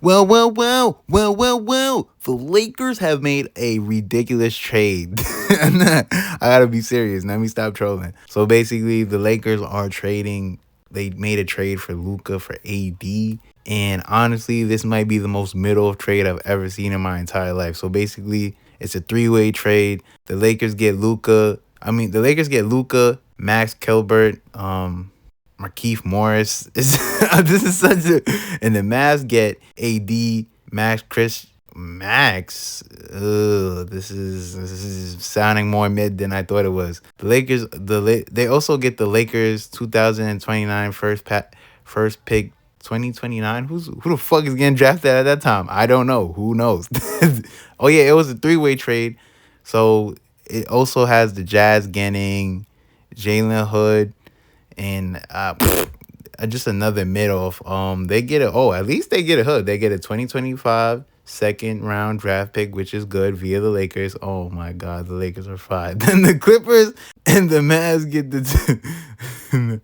Well. The Lakers have made a ridiculous trade. I gotta be serious. Let me stop trolling. So basically, the Lakers are trading. They made a trade for Luca for AD. And honestly, this might be the most middle of trade I've ever seen in my entire life. So basically, it's a three-way trade. The Lakers get Luca, Max Kilbert, Markeith Morris. This is such a, and the Mavs get AD, Max. This is sounding more mid than I thought it was. The Lakers, they also get the Lakers 2029 first pick 2029. Who the fuck is getting drafted at that time? I don't know. Who knows? Oh yeah, it was a three-way trade. So it also has the Jazz getting Jalen Hood and just another mid off. They get a at least they get a hood. They get a 2025 second round draft pick, which is good via the Lakers. Oh my god, the Lakers are fried. Then the Clippers and the Mavs get the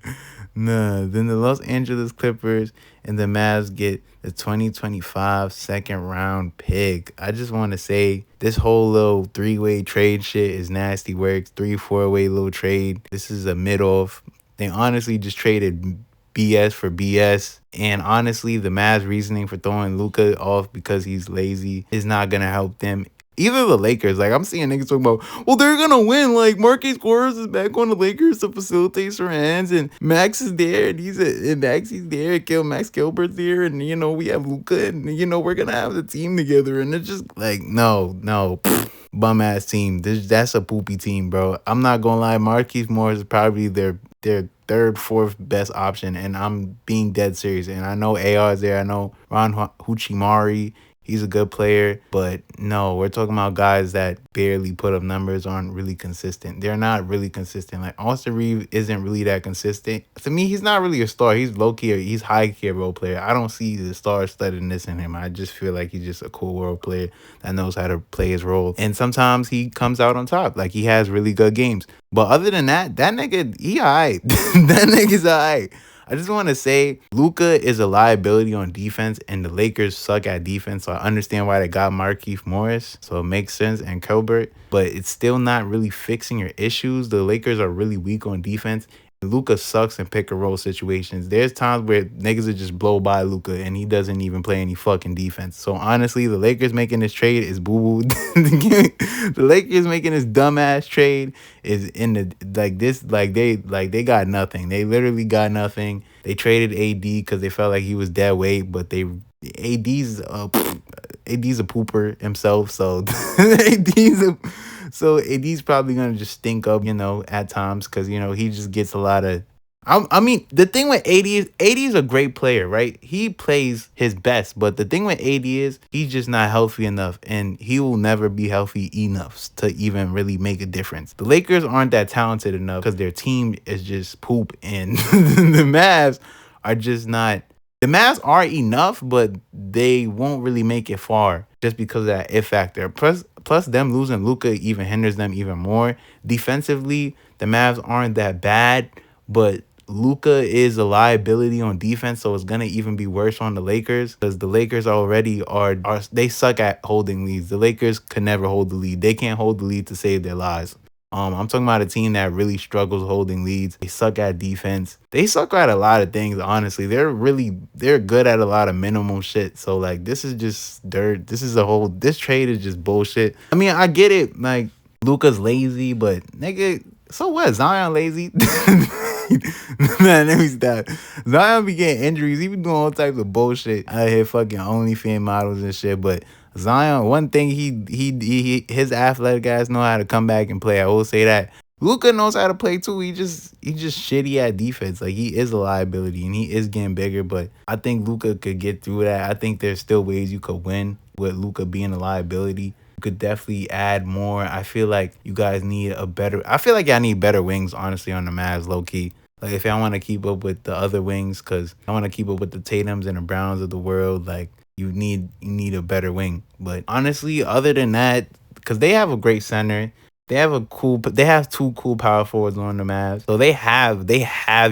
nah. Then the Los Angeles Clippers and the Mavs get the 2025 second round pick. I just want to say this whole little three-way trade shit is nasty works. 3-4-way little trade. This is a mid off. They honestly just traded BS for BS. And honestly, the Mavs' reasoning for throwing Luca off because he's lazy is not going to help them. Either the Lakers, like I'm seeing niggas talking about, well, they're gonna win. Like Marquise Morris is back on the Lakers to facilitate hands, and Max is there, and Max is there, Max Gilbert's there, and we have Luca, and we're gonna have the team together, and it's just like no, bum ass team. That's a poopy team, bro. I'm not gonna lie, Marquise Morris is probably their third, fourth best option, and I'm being dead serious. And I know AR is there. I know Ron Huchimari. He's a good player, but no, we're talking about guys that barely put up numbers, aren't really consistent. They're not really consistent. Like Austin Reeves isn't really that consistent. To me, he's not really a star. He's low key, he's high key role player. I don't see the star studdedness in him. I just feel like he's just a cool role player that knows how to play his role. And sometimes he comes out on top. Like he has really good games. But other than that nigga, he alright. That nigga's alright. I just want to say Luca is a liability on defense, and the Lakers suck at defense. So I understand why they got Marquise Morris. So it makes sense, and Colbert. But it's still not really fixing your issues. The Lakers are really weak on defense. Luca sucks in pick and roll situations. There's times where niggas would just blow by Luca and he doesn't even play any fucking defense. So honestly, the Lakers making this trade is boo boo. The Lakers making this dumbass trade is in the they got nothing. They literally got nothing. They traded AD because they felt like he was dead weight, but AD's a pooper himself. So AD's probably gonna just stink up, at times because he just gets a lot of. I mean, the thing with AD is a great player, right? He plays his best, but the thing with AD is he's just not healthy enough, and he will never be healthy enough to even really make a difference. The Lakers aren't that talented enough because their team is just poop, and the Mavs are just not. The Mavs are enough, but they won't really make it far just because of that if factor. Plus them losing Luca even hinders them even more. Defensively, the Mavs aren't that bad, but Luca is a liability on defense, so it's gonna even be worse on the Lakers because the Lakers already are they suck at holding leads. The Lakers can never hold the lead. They can't hold the lead to save their lives. I'm talking about a team that really struggles holding leads. They suck at defense. They suck at a lot of things, honestly. They're good at a lot of minimum shit. So like this is just dirt. This trade is just bullshit. I mean, I get it, like Luka's lazy, but nigga, so what? Zion lazy? Man, let me stop. Zion be getting injuries. He be doing all types of bullshit out here, fucking OnlyFans models and shit. But Zion, one thing his athletic guys know how to come back and play. I will say that. Luka knows how to play too. He just shitty at defense. Like he is a liability and he is getting bigger. But I think Luka could get through that. I think there's still ways you could win with Luka being a liability. You could definitely add more. I feel like you guys need I feel like y'all need better wings, honestly, on the Mavs, low key. Like if y'all want to keep up with the other wings, because I want to keep up with the Tatums and the Browns of the world, like you need a better wing. But honestly, other than that, because they have a great center, they have two cool power forwards on the Mavs. So they have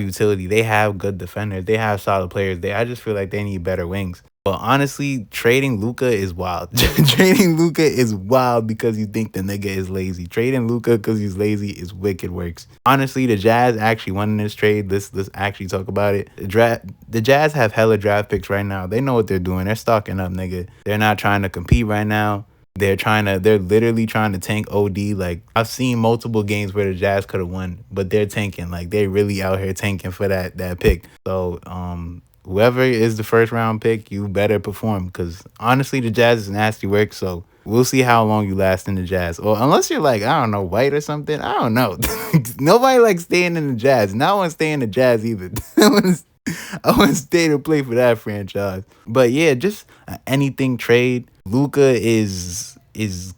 utility. They have good defenders. They have solid players. I just feel like they need better wings. But honestly, trading Luca is wild. Trading Luca is wild because you think the nigga is lazy. Trading Luca because he's lazy is wicked works. Honestly, the Jazz actually won in this trade. Let's actually talk about it. The Jazz have hella draft picks right now. They know what they're doing. They're stocking up, nigga. They're not trying to compete right now. They're literally trying to tank OD. Like, I've seen multiple games where the Jazz could have won, but they're tanking. Like, they're really out here tanking for that pick. So, whoever is the first round pick, you better perform. Because honestly, the Jazz is nasty work. So we'll see how long you last in the Jazz. Or unless you're like, I don't know, white or something. I don't know. Nobody likes staying in the Jazz. No one stay in the Jazz either. I want to stay to play for that franchise. But yeah, just anything trade. Luca is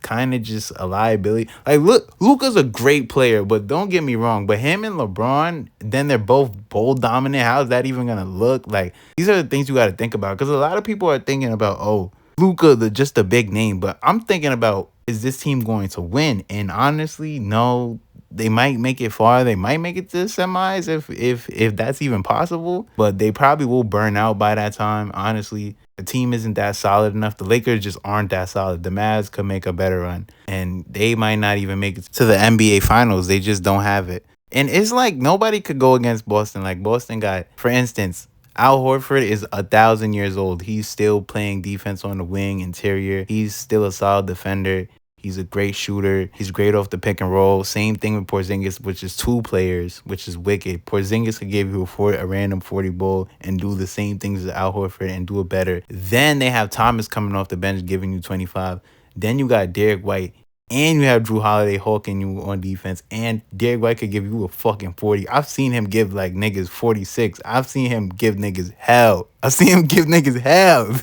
kind of just a liability. Like, look, Luca's a great player, but don't get me wrong. But him and LeBron, then they're both ball dominant. How is that even gonna look? Like, these are the things you got to think about. Because a lot of people are thinking about, oh, Luca, just a big name. But I'm thinking about, is this team going to win? And honestly, no. They might make it far. They might make it to the semis if that's even possible. But they probably will burn out by that time. Honestly, the team isn't that solid enough. The Lakers just aren't that solid. The Mavs could make a better run, and they might not even make it to the NBA Finals. They just don't have it. And it's like nobody could go against Boston. Like, Boston got, for instance, Al Horford is 1,000 years old. He's still playing defense on the wing, interior. He's still a solid defender. He's a great shooter. He's great off the pick and roll. Same thing with Porzingis, which is two players, which is wicked. Porzingis could give you a random 40 ball and do the same things as Al Horford and do it better. Then they have Thomas coming off the bench giving you 25. Then you got Derek White. And you have Drew Holiday hawking you on defense. And Derek White could give you a fucking 40. I've seen him give like niggas 46. I've seen him give niggas hell. I've seen him give niggas hell.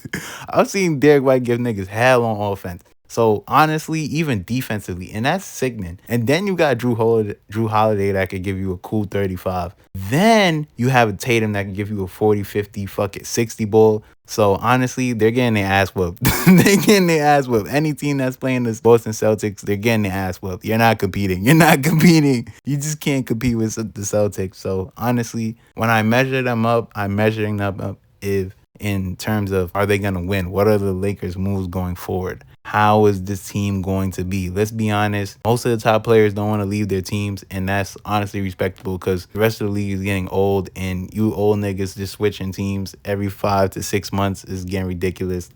I've seen Derek White give niggas hell on offense. So honestly, even defensively, and that's sickening. And then you got Drew Holiday that could give you a cool 35. Then you have a Tatum that can give you a 40, 50, fuck it, 60 ball. So honestly, they're getting their ass whooped. They're getting their ass whooped. Any team that's playing this Boston Celtics, they're getting their ass whooped. You're not competing. You're not competing. You just can't compete with the Celtics. So honestly, when I measure them up, I'm measuring them up if in terms of, are they going to win? What are the Lakers' moves going forward? How is this team going to be? Let's be honest. Most of the top players don't want to leave their teams, and that's honestly respectable because the rest of the league is getting old, and you old niggas just switching teams every 5 to 6 months is getting ridiculous.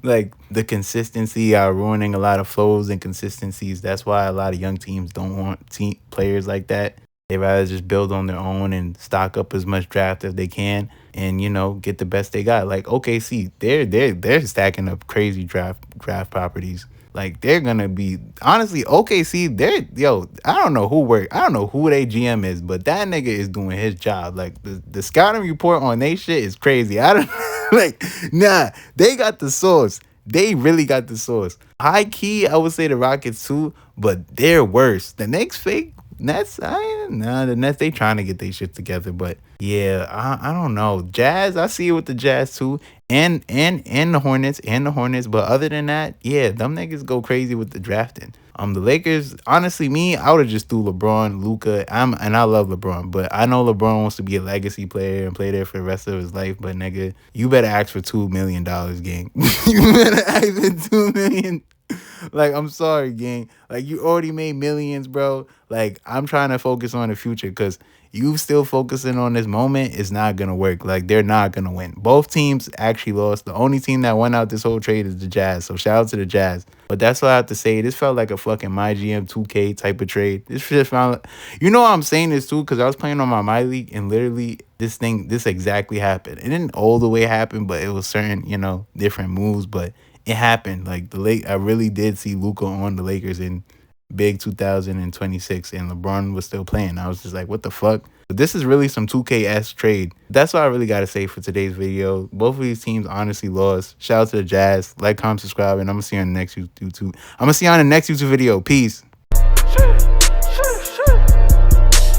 Like, the consistency are ruining a lot of flows and consistencies. That's why a lot of young teams don't want players like that. They rather just build on their own and stock up as much draft as they can and, you know, get the best they got. Like OKC, they're stacking up crazy draft properties. Like, they're gonna be, honestly, OKC, I don't know who their GM is, but that nigga is doing his job. Like, the scouting report on they shit is crazy. I don't like, nah, they got the source. They really got the source. High key, I would say the Rockets too, but they're worse. The Knicks fake. The Nets, they trying to get their shit together, but yeah, I don't know. Jazz, I see it with the Jazz too, and the Hornets, but other than that, yeah, them niggas go crazy with the drafting. The Lakers, honestly, I would have just threw LeBron, Luca. And I love LeBron, but I know LeBron wants to be a legacy player and play there for the rest of his life. But nigga, you better ask for $2 million, gang. You better ask for $2 million. Like, I'm sorry, gang. Like, you already made millions, bro. Like, I'm trying to focus on the future because you still focusing on this moment is not going to work. Like, they're not going to win. Both teams actually lost. The only team that won out this whole trade is the Jazz. So, shout out to the Jazz. But that's what I have to say. This felt like a fucking MyGM 2K type of trade. This just felt like, you know I'm saying this too because I was playing on my league and literally this exactly happened. It didn't all the way happen, but it was certain, different moves. But it happened. Like, I really did see Luca on the Lakers in big 2026 and LeBron was still playing. I was just like, what the fuck? But this is really some 2K-esque trade. That's what I really got to say for today's video. Both of these teams honestly lost. Shout out to the Jazz. Like, comment, subscribe, and I'm going to see you on the next YouTube video. Peace.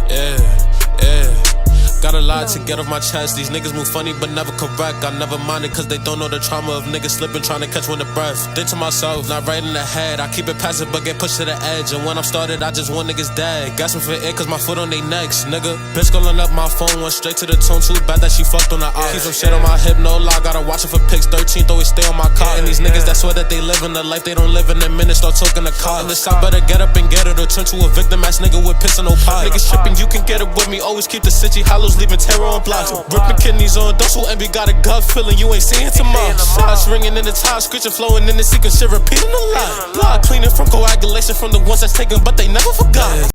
Yeah. got a lot to get off my chest. These niggas move funny but never correct. I never mind it cause they don't know the trauma of niggas slipping trying to catch one of breath. Think to myself, not right in the head. I keep it passive but get pushed to the edge. And when I'm started, I just want niggas dead. Gasping for air cause my foot on they necks, nigga. Bitch calling up my phone, went straight to the tone. Too bad that she fucked on the eye. Keep some shit on my hip, no lie. Gotta watch it for pics. 13th always stay on my car. And these niggas that swear that they live in the life they don't live in. In minutes start talking the car. And the shop better get up and get it or turn to a victim ass nigga with piss and no pie. Niggas tripping, you can get it with me. Always keep the city hollows, leaving terror on blocks. Ripping kidneys on those who envy. Got a gut feeling you ain't seeing tomorrow. Shots ringing in the top, screeching, flowing in the secret shit, repeating a lot. Blood cleaning from coagulation from the ones that's taken, but they never forgot.